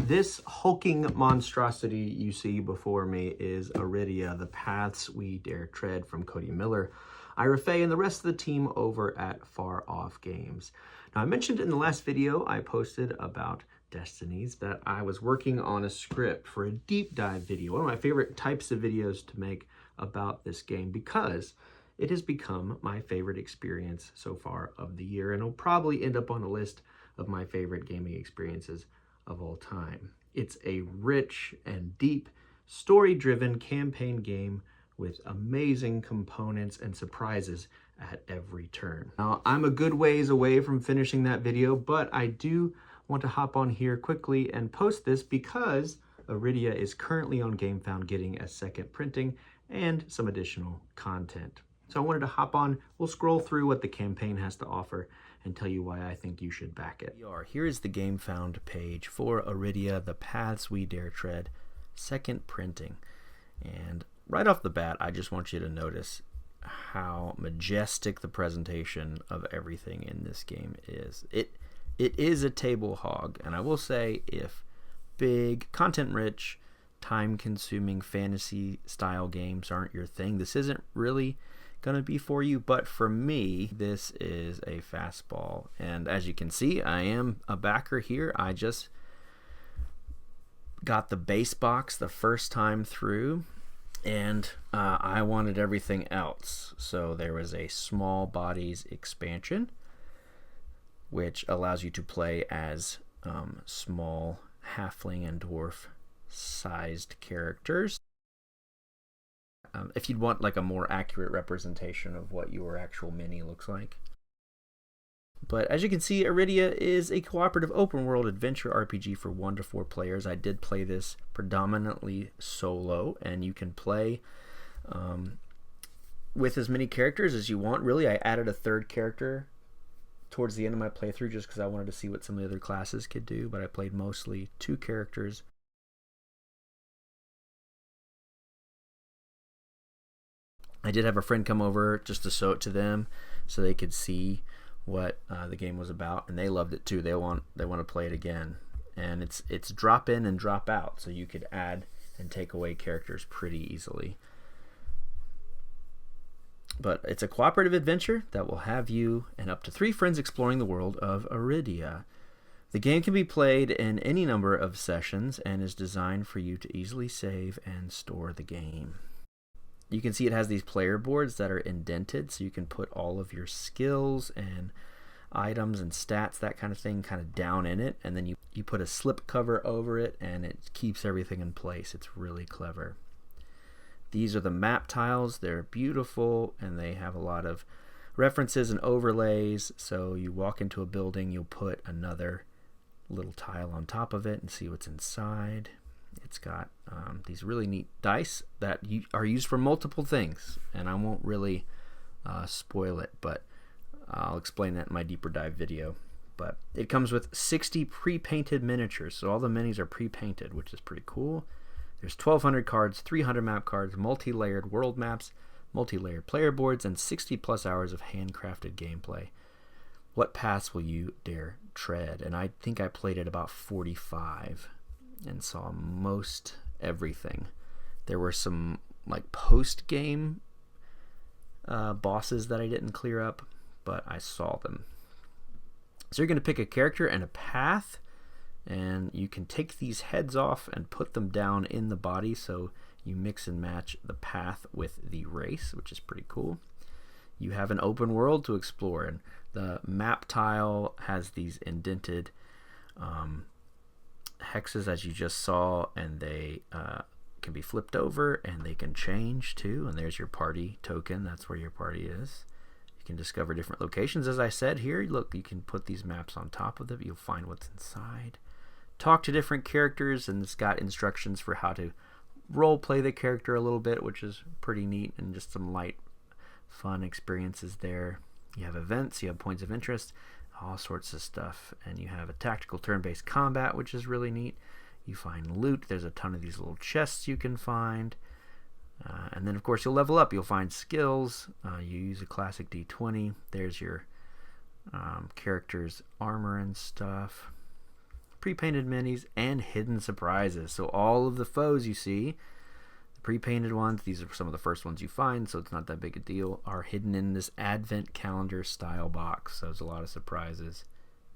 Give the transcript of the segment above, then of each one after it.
This hulking monstrosity you see before me is Arydia, the paths we dare tread, from Cody Miller, Ira Fay, and the rest of the team over at Far Off Games. Now, I mentioned in the last video I posted about Destinies that I was working on a script for a deep dive video, one of my favorite types of videos to make about this game, because it has become my favorite experience so far of the year, and it'll probably end up on a list of my favorite gaming experiences of all time. It's a rich and deep, story-driven campaign game with amazing components and surprises at every turn. Now, I'm a good ways away from finishing that video, but I do want to hop on here quickly and post this because Arydia is currently on Gamefound getting a second printing and some additional content. So I wanted to hop on, we'll scroll through what the campaign has to offer and tell you why I think you should back it. Here is the Gamefound page for Arydia, The Paths We Dare Tread, second printing. And right off the bat, I just want you to notice how majestic the presentation of everything in this game is. It is a table hog, and I will say, if big, content-rich, time-consuming fantasy-style games aren't your thing, this isn't really gonna be for you. But for me, this is a fastball, and as you can see, I am a backer here. I just got the base box the first time through, and I wanted everything else. So there was a small bodies expansion, which allows you to play as small halfling and dwarf sized characters. If you'd want like a more accurate representation of what your actual mini looks like. But as you can see, Arydia is a cooperative open world adventure RPG for 1 to 4 players. I did play this predominantly solo, and you can play with as many characters as you want. Really, I added a third character towards the end of my playthrough just because I wanted to see what some of the other classes could do, but I played mostly 2 characters. I did have a friend come over just to show it to them so they could see what the game was about, and they loved it too. They want to play it again, and it's drop in and drop out, so you could add and take away characters pretty easily. But it's a cooperative adventure that will have you and up to 3 friends exploring the world of Arydia. The game can be played in any number of sessions and is designed for you to easily save and store the game. You can see it has these player boards that are indented, so you can put all of your skills and items and stats, that kind of thing, kind of down in it, and then you put a slip cover over it, and it keeps everything in place. It's really clever. These are the map tiles. They're beautiful, and they have a lot of references and overlays. So you walk into a building, you'll put another little tile on top of it and see what's inside. It's got these really neat dice that are used for multiple things, and I won't really spoil it, but I'll explain that in my deeper dive video. But it comes with 60 pre-painted miniatures, so all the minis are pre-painted, which is pretty cool. There's 1,200 cards, 300 map cards, multi-layered world maps, multi-layered player boards, and 60 plus hours of handcrafted gameplay. What paths will you dare tread? And I think I played at about 45 and saw most everything. There were some like post-game bosses that I didn't clear up, but I saw them. So you're going to pick a character and a path, and you can take these heads off and put them down in the body, so you mix and match the path with the race, which is pretty cool. You have an open world to explore, and the map tile has these indented hexes, as you just saw, and they can be flipped over, and they can change too. And there's your party token. That's where your party is. You can discover different locations. As I said here, look, you can put these maps on top of them. You'll find what's inside. Talk to different characters, and it's got instructions for how to role play the character a little bit, which is pretty neat, and just some light fun experiences there. You have events, you have points of interest, all sorts of stuff, and you have a tactical turn-based combat, which is really neat. You find loot. There's a ton of these little chests you can find, and then of course you'll level up. You'll find skills. You use a classic D20. There's your character's armor and stuff. pre-painted minis, and hidden surprises. So all of the foes you see, the pre-painted ones, these are some of the first ones you find, so it's not that big a deal, are hidden in this advent calendar style box. So there's a lot of surprises.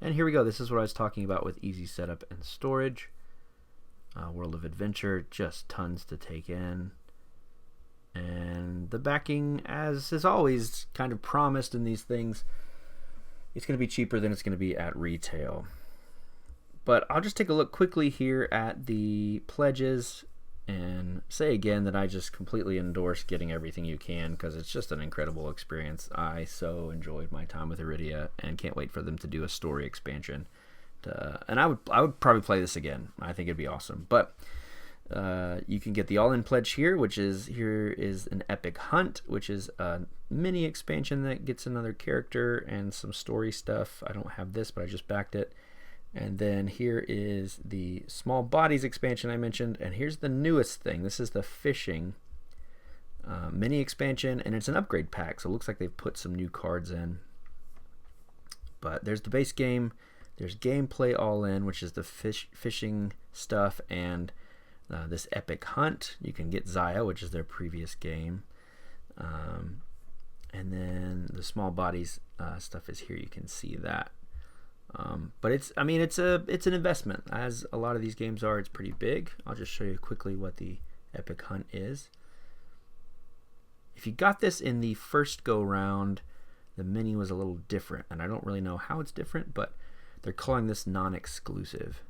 And here we go. This is what I was talking about with easy setup and storage. World of Adventure, just tons to take in. And the backing, as is always kind of promised in these things, it's going to be cheaper than it's going to be at retail. But I'll just take a look quickly here at the pledges and say again that I just completely endorse getting everything you can, because it's just an incredible experience. I so enjoyed my time with Arydia and can't wait for them to do a story expansion. And I would probably play this again. I think it'd be awesome. But you can get the all-in pledge here, here is an epic hunt, which is a mini expansion that gets another character and some story stuff. I don't have this, but I just backed it. And then here is the small bodies expansion I mentioned, and here's the newest thing. This is the fishing mini expansion, and it's an upgrade pack, so it looks like they've put some new cards in. But there's the base game. There's gameplay all in, which is the fishing stuff, and this epic hunt. You can get Zaya, which is their previous game, and then the small bodies stuff is here. You can see that, but it's an investment, as a lot of these games are. It's pretty big. I'll just show you quickly what the epic hunt is. If you got this in the first go round, the mini was a little different, and I don't really know how it's different, but they're calling this non-exclusive.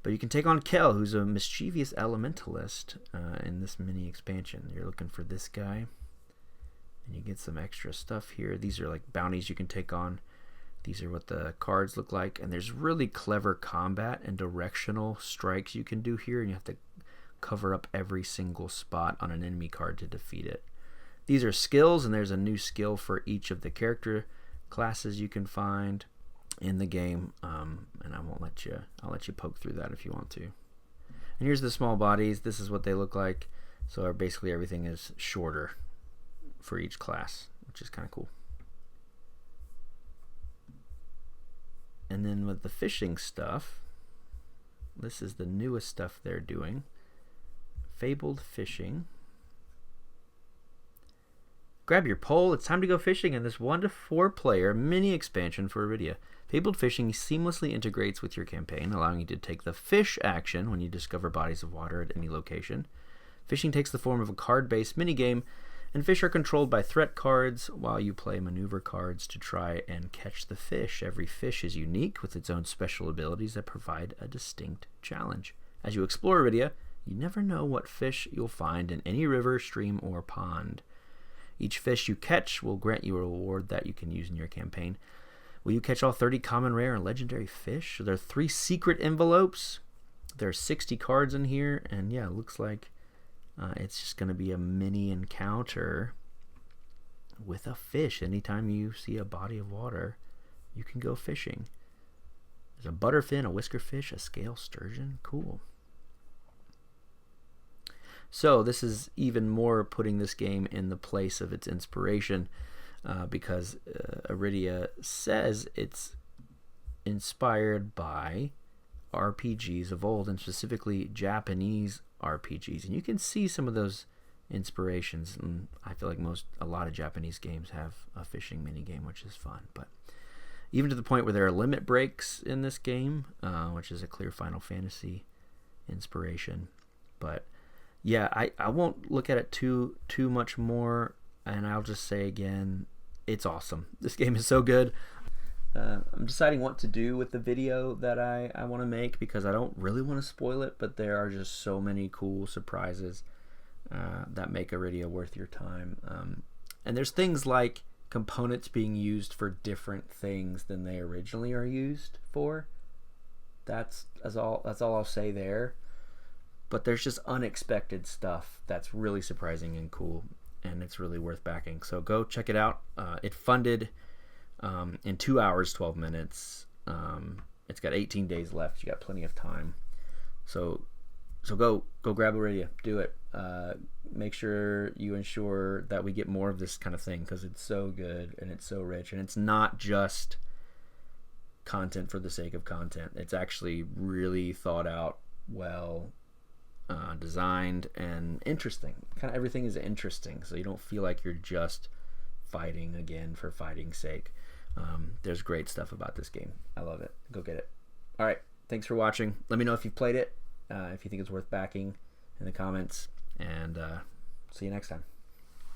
But you can take on Kel, who's a mischievous elementalist in this mini expansion. You're looking for this guy, and you get some extra stuff here. These are like bounties you can take on. These are what the cards look like, and there's really clever combat and directional strikes you can do here, and you have to cover up every single spot on an enemy card to defeat it. These are skills, and there's a new skill for each of the character classes you can find in the game, and I'll let you poke through that if you want to. And here's the small bodies. This is what they look like. So basically everything is shorter for each class, which is kind of cool. And then with the fishing stuff, this is the newest stuff they're doing. Fabled fishing. Grab your pole, it's time to go fishing in this 1 to 4 player mini expansion for Arydia. Fabled fishing seamlessly integrates with your campaign, allowing you to take the fish action when you discover bodies of water at any location. Fishing takes the form of a card-based minigame, and fish are controlled by threat cards while you play maneuver cards to try and catch the fish. Every fish is unique with its own special abilities that provide a distinct challenge. As you explore Arydia, you never know what fish you'll find in any river, stream, or pond. Each fish you catch will grant you a reward that you can use in your campaign. Will you catch all 30 common, rare, and legendary fish? There are 3 secret envelopes. There are 60 cards in here, and yeah, it looks like it's just going to be a mini encounter with a fish. Anytime you see a body of water, you can go fishing. There's a butterfin, a whiskerfish, a scale sturgeon. Cool. So this is even more putting this game in the place of its inspiration, because Arydia says it's inspired by RPGs of old, and specifically Japanese RPGs. And you can see some of those inspirations, and I feel like a lot of Japanese games have a fishing minigame, which is fun. But even to the point where there are limit breaks in this game, which is a clear Final Fantasy inspiration. But yeah, I won't look at it too much more, and I'll just say again, it's awesome. This game is so good. I'm deciding what to do with the video that I want to make, because I don't really want to spoil it, but there are just so many cool surprises that make Arydia worth your time. And there's things like components being used for different things than they originally are used for. That's all I'll say there. But there's just unexpected stuff that's really surprising and cool, and it's really worth backing. So go check it out. It funded in 2 hours, 12 minutes. It's got 18 days left. You got plenty of time. So go grab Arydia. Do it. Make sure you ensure that we get more of this kind of thing, because it's so good and it's so rich, and it's not just content for the sake of content. It's actually really thought out, well designed, and interesting. Kind of everything is interesting, so you don't feel like you're just fighting again for fighting's sake. There's great stuff about this game. I love it. Go get it. All right, thanks for watching. Let me know if you've played it, if you think it's worth backing in the comments, and see you next time.